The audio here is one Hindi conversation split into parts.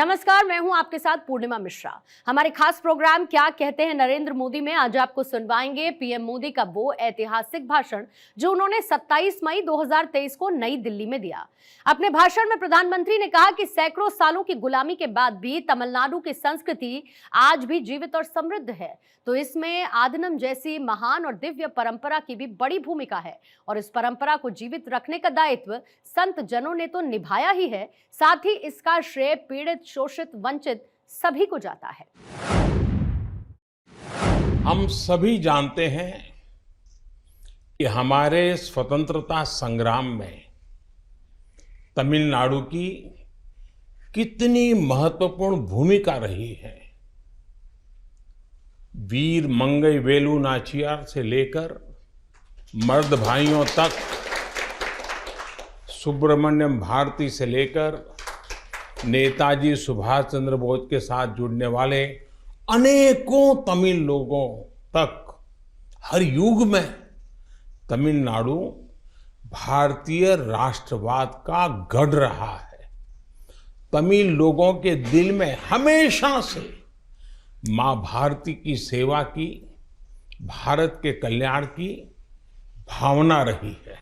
नमस्कार, मैं हूं आपके साथ पूर्णिमा मिश्रा। हमारे खास प्रोग्राम क्या कहते हैं नरेंद्र मोदी में आज आपको सुनवाएंगे पीएम मोदी का वो ऐतिहासिक भाषण जो उन्होंने 27 मई 2023 को नई दिल्ली में दिया। अपने भाषण में प्रधानमंत्री ने कहा कि सैकड़ों सालों की गुलामी के बाद भी तमिलनाडु की संस्कृति आज भी जीवित और समृद्ध है, तो इसमें आदिनम जैसी महान और दिव्य परंपरा की भी बड़ी भूमिका है और इस परंपरा को जीवित रखने का दायित्व संत जनों ने तो निभाया ही है, साथ ही इसका श्रेय पीड़ित, शोषित, वंचित सभी को जाता है। हम सभी जानते हैं कि हमारे स्वतंत्रता संग्राम में तमिलनाडु की कितनी महत्वपूर्ण भूमिका रही है। वीर मंगई वेलु नाचियार से लेकर मर्द भाइयों तक, सुब्रमण्यम भारती से लेकर नेताजी सुभाष चंद्र बोस के साथ जुड़ने वाले अनेकों तमिल लोगों तक हर युग में तमिलनाडु भारतीय राष्ट्रवाद का गढ़ रहा है। तमिल लोगों के दिल में हमेशा से मां भारती की सेवा की, भारत के कल्याण की भावना रही है।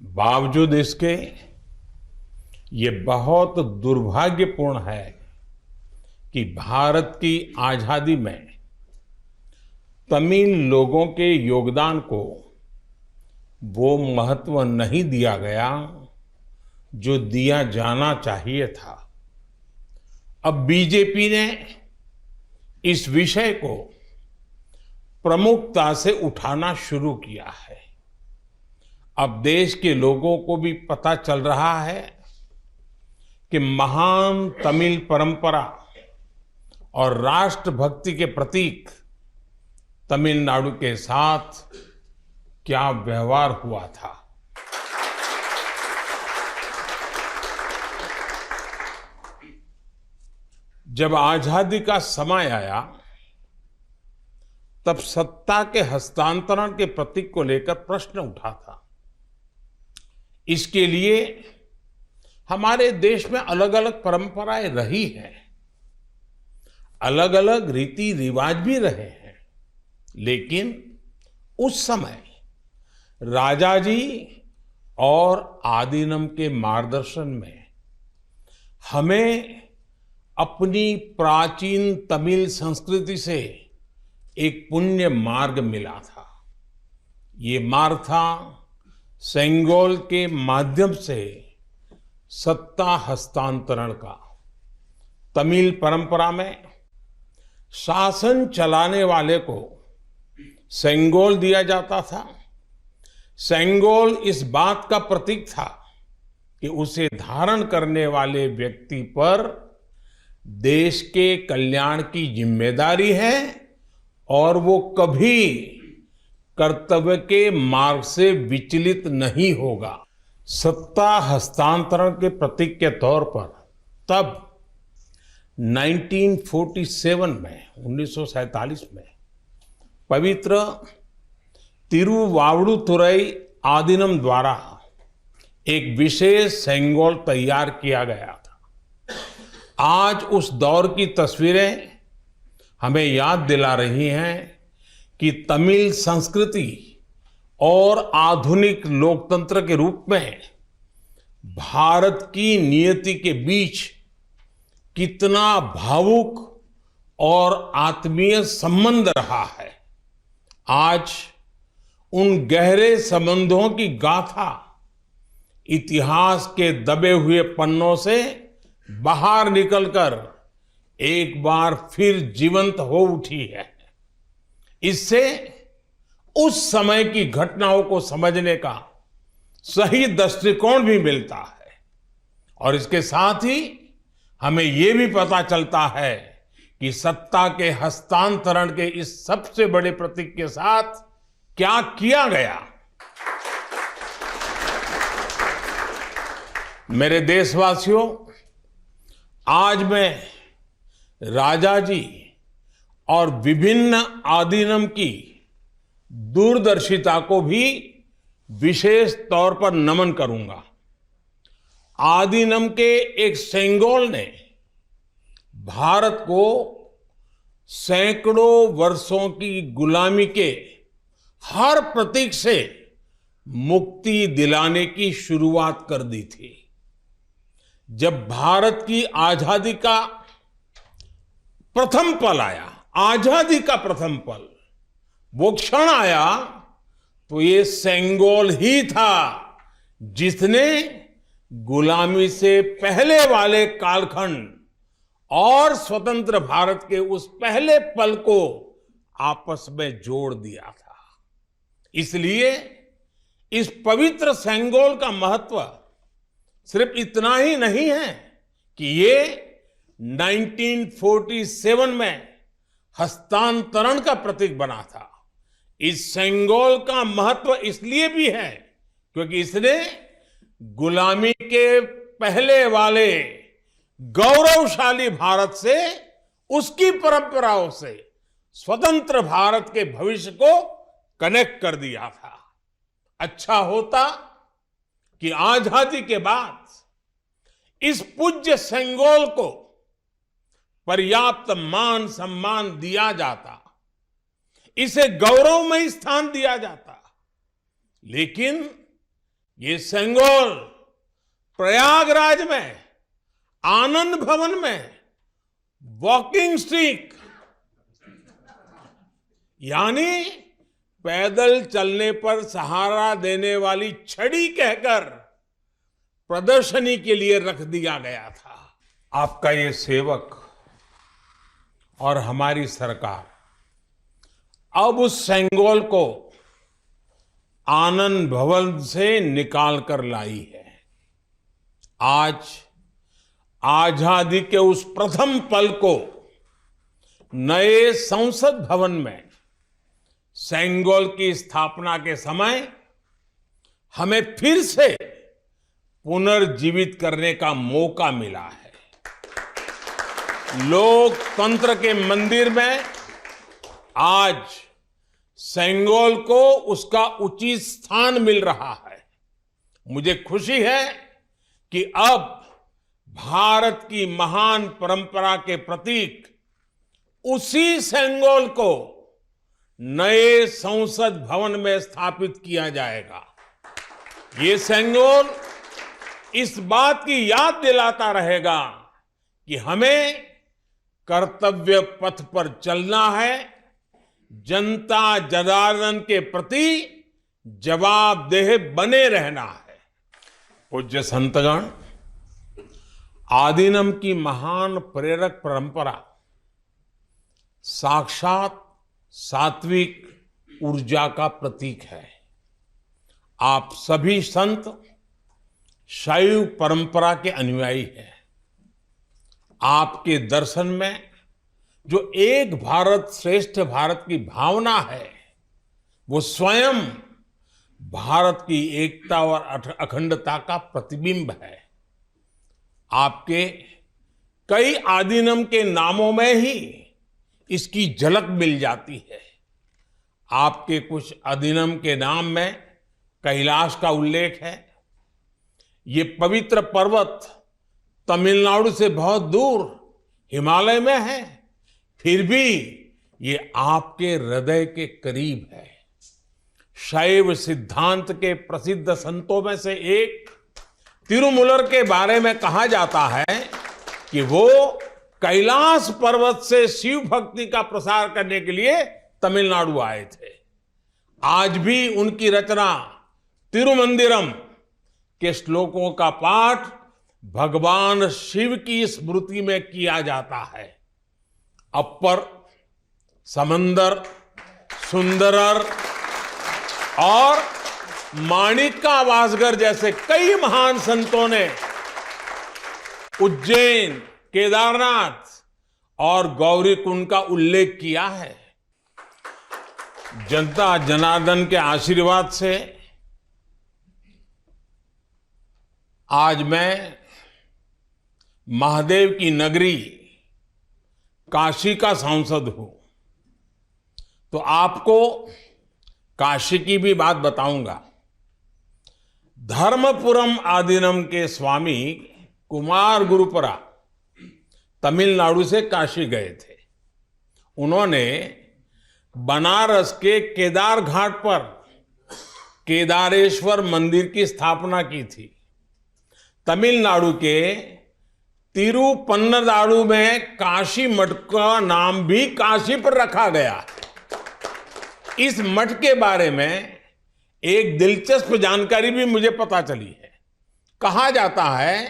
बावजूद इसके ये बहुत दुर्भाग्यपूर्ण है कि भारत की आजादी में तमिल लोगों के योगदान को वो महत्व नहीं दिया गया जो दिया जाना चाहिए था। अब बीजेपी ने इस विषय को प्रमुखता से उठाना शुरू किया है। अब देश के लोगों को भी पता चल रहा है कि महान तमिल परंपरा और राष्ट्रभक्ति के प्रतीक तमिलनाडु के साथ क्या व्यवहार हुआ था। जब आजादी का समय आया तब सत्ता के हस्तांतरण के प्रतीक को लेकर प्रश्न उठा था। इसके लिए हमारे देश में अलग अलग परंपराएं रही हैं, अलग अलग रीति रिवाज भी रहे हैं, लेकिन उस समय राजाजी और आदिनम के मार्गदर्शन में हमें अपनी प्राचीन तमिल संस्कृति से एक पुण्य मार्ग मिला था। ये मार्ग था सेंगोल के माध्यम से सत्ता हस्तांतरण का। तमिल परंपरा में शासन चलाने वाले को सेंगोल दिया जाता था। सेंगोल इस बात का प्रतीक था कि उसे धारण करने वाले व्यक्ति पर देश के कल्याण की जिम्मेदारी है और वो कभी कर्तव्य के मार्ग से विचलित नहीं होगा। सत्ता हस्तांतरण के प्रतीक के तौर पर तब 1947 में पवित्र तिरुवावड़ुतुरई आदिनम द्वारा एक विशेष सेंगोल तैयार किया गया था। आज उस दौर की तस्वीरें हमें याद दिला रही हैं कि तमिल संस्कृति और आधुनिक लोकतंत्र के रूप में भारत की नियति के बीच कितना भावुक और आत्मीय संबंध रहा है। आज उन गहरे संबंधों की गाथा इतिहास के दबे हुए पन्नों से बाहर निकलकर एक बार फिर जीवंत हो उठी है। इससे उस समय की घटनाओं को समझने का सही दृष्टिकोण भी मिलता है और इसके साथ ही हमें यह भी पता चलता है कि सत्ता के हस्तांतरण के इस सबसे बड़े प्रतीक के साथ क्या किया गया। मेरे देशवासियों, आज मैं राजाजी और विभिन्न आदिनम की दूरदर्शिता को भी विशेष तौर पर नमन करूंगा। आदिनम के एक सेंगोल ने भारत को सैकड़ों वर्षों की गुलामी के हर प्रतीक से मुक्ति दिलाने की शुरुआत कर दी थी। जब भारत की आजादी का प्रथम पल आया, आजादी का प्रथम पल, वो क्षण आया, तो ये सेंगोल ही था जिसने गुलामी से पहले वाले कालखंड और स्वतंत्र भारत के उस पहले पल को आपस में जोड़ दिया था। इसलिए इस पवित्र सेंगोल का महत्व सिर्फ इतना ही नहीं है कि ये 1947 में हस्तांतरण का प्रतीक बना था। इस सेंगोल का महत्व इसलिए भी है क्योंकि इसने गुलामी के पहले वाले गौरवशाली भारत से, उसकी परंपराओं से स्वतंत्र भारत के भविष्य को कनेक्ट कर दिया था। अच्छा होता कि आजादी के बाद इस पूज्य सेंगोल को पर्याप्त मान सम्मान दिया जाता, इसे गौरवमय स्थान दिया जाता, लेकिन ये सेंगोल प्रयागराज में, आनंद भवन में वॉकिंग स्टिक यानी पैदल चलने पर सहारा देने वाली छड़ी कहकर प्रदर्शनी के लिए रख दिया गया था। आपका ये सेवक और हमारी सरकार अब उस सेंगोल को आनंद भवन से निकाल कर लाई है। आज आजादी के उस प्रथम पल को नए संसद भवन में सेंगोल की स्थापना के समय हमें फिर से पुनर्जीवित करने का मौका मिला है। लोकतंत्र के मंदिर में आज सेंगोल को उसका उचित स्थान मिल रहा है। मुझे खुशी है कि अब भारत की महान परंपरा के प्रतीक उसी सेंगोल को नए संसद भवन में स्थापित किया जाएगा। ये सेंगोल इस बात की याद दिलाता रहेगा कि हमें कर्तव्य पथ पर चलना है, जनता जनार्दन के प्रति जवाबदेह बने रहना है। पूज्य संतगण, आदिनम की महान प्रेरक परंपरा साक्षात सात्विक ऊर्जा का प्रतीक है। आप सभी संत शैव परंपरा के अनुयायी हैं। आपके दर्शन में जो एक भारत श्रेष्ठ भारत की भावना है, वो स्वयं भारत की एकता और अखंडता का प्रतिबिंब है। आपके कई आदिनम के नामों में ही इसकी झलक मिल जाती है। आपके कुछ अधिनम के नाम में कैलाश का उल्लेख है। ये पवित्र पर्वत तमिलनाडु से बहुत दूर हिमालय में है, फिर भी ये आपके हृदय के करीब है। शैव सिद्धांत के प्रसिद्ध संतों में से एक तिरुमूलर के बारे में कहा जाता है कि वो कैलाश पर्वत से शिव भक्ति का प्रसार करने के लिए तमिलनाडु आए थे। आज भी उनकी रचना तिरुमंदिरम के श्लोकों का पाठ भगवान शिव की स्मृति में किया जाता है। अपर, समंदर, सुंदरर और माणिका वासगर जैसे कई महान संतों ने उज्जैन, केदारनाथ और गौरीकुंड का उल्लेख किया है। जनता जनार्दन के आशीर्वाद से आज मैं महादेव की नगरी काशी का सांसद हूं, तो आपको काशी की भी बात बताऊंगा। धर्मपुरम आदीनम के स्वामी कुमार गुरुपरा तमिलनाडु से काशी गए थे। उन्होंने बनारस के केदार घाट पर केदारेश्वर मंदिर की स्थापना की थी। तमिलनाडु के तिरुपन्नदारु में काशी मठ का नाम भी काशी पर रखा गया। इस मठ के बारे में एक दिलचस्प जानकारी भी मुझे पता चली है। कहा जाता है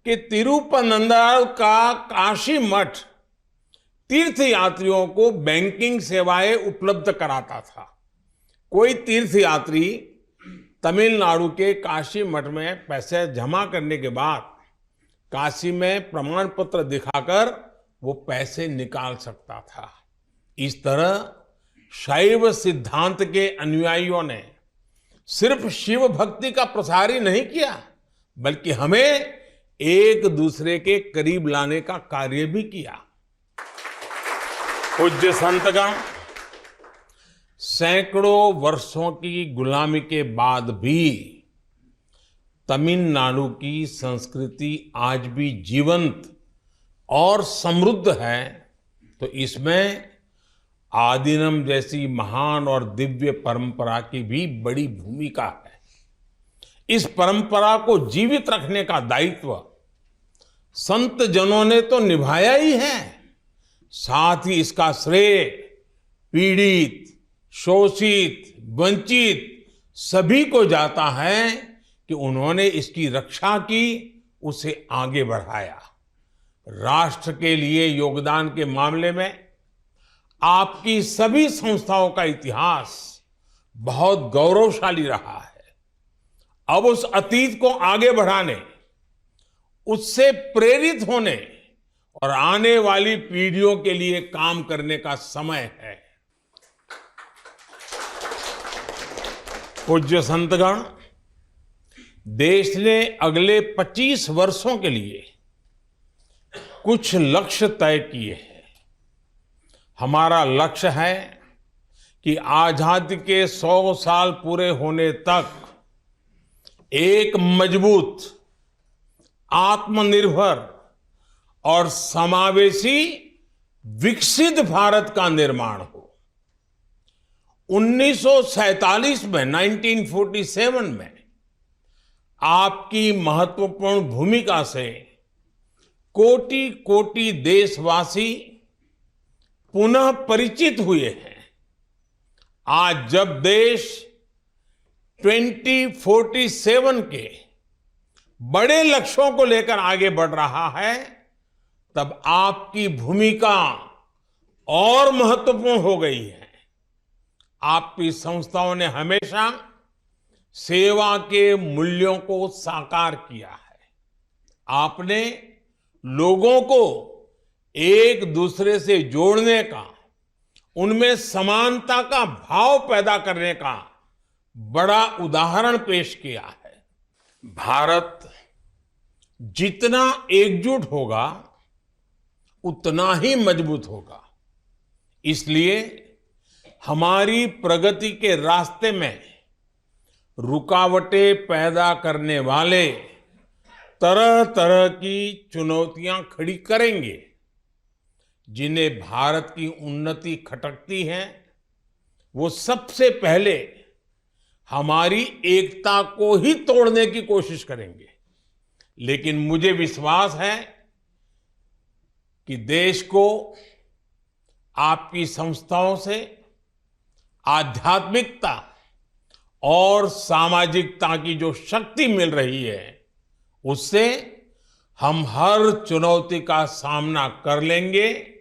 कि तिरुपन्नदारु का काशी मठ तीर्थ यात्रियों को बैंकिंग सेवाएं उपलब्ध कराता था। कोई तीर्थ यात्री तमिलनाडु के काशी मठ में पैसे जमा करने के बाद काशी में प्रमाण पत्र दिखाकर वो पैसे निकाल सकता था। इस तरह शैव सिद्धांत के अनुयायियों ने सिर्फ शिव भक्ति का प्रसार ही नहीं किया, बल्कि हमें एक दूसरे के करीब लाने का कार्य भी किया। पूज्य संतगण, सैकड़ों वर्षों की गुलामी के बाद भी तमिलनाडु की संस्कृति आज भी जीवंत और समृद्ध है, तो इसमें आदीनम जैसी महान और दिव्य परंपरा की भी बड़ी भूमिका है। इस परंपरा को जीवित रखने का दायित्व संत जनों ने तो निभाया ही है, साथ ही इसका श्रेय पीड़ित, शोषित, वंचित सभी को जाता है कि उन्होंने इसकी रक्षा की, उसे आगे बढ़ाया। राष्ट्र के लिए योगदान के मामले में आपकी सभी संस्थाओं का इतिहास बहुत गौरवशाली रहा है। अब उस अतीत को आगे बढ़ाने, उससे प्रेरित होने और आने वाली पीढ़ियों के लिए काम करने का समय है। पूज्य संतगण, देश ने अगले 25 वर्षों के लिए कुछ लक्ष्य तय किए हैं। हमारा लक्ष्य है कि आजादी के 100 साल पूरे होने तक एक मजबूत, आत्मनिर्भर और समावेशी विकसित भारत का निर्माण हो। 1947 में 1947 में आपकी महत्वपूर्ण भूमिका से कोटि कोटि देशवासी पुनः परिचित हुए हैं। आज जब देश 2047 के बड़े लक्ष्यों को लेकर आगे बढ़ रहा है, तब आपकी भूमिका और महत्वपूर्ण हो गई है। आपकी संस्थाओं ने हमेशा सेवा के मूल्यों को साकार किया है। आपने लोगों को एक दूसरे से जोड़ने का, उनमें समानता का भाव पैदा करने का बड़ा उदाहरण पेश किया है। भारत जितना एकजुट होगा उतना ही मजबूत होगा। इसलिए हमारी प्रगति के रास्ते में रुकावटें पैदा करने वाले तरह तरह की चुनौतियां खड़ी करेंगे। जिन्हें भारत की उन्नति खटकती है, वो सबसे पहले हमारी एकता को ही तोड़ने की कोशिश करेंगे। लेकिन मुझे विश्वास है कि देश को आपकी संस्थाओं से आध्यात्मिकता और सामाजिकता की जो शक्ति मिल रही है, उससे हम हर चुनौती का सामना कर लेंगे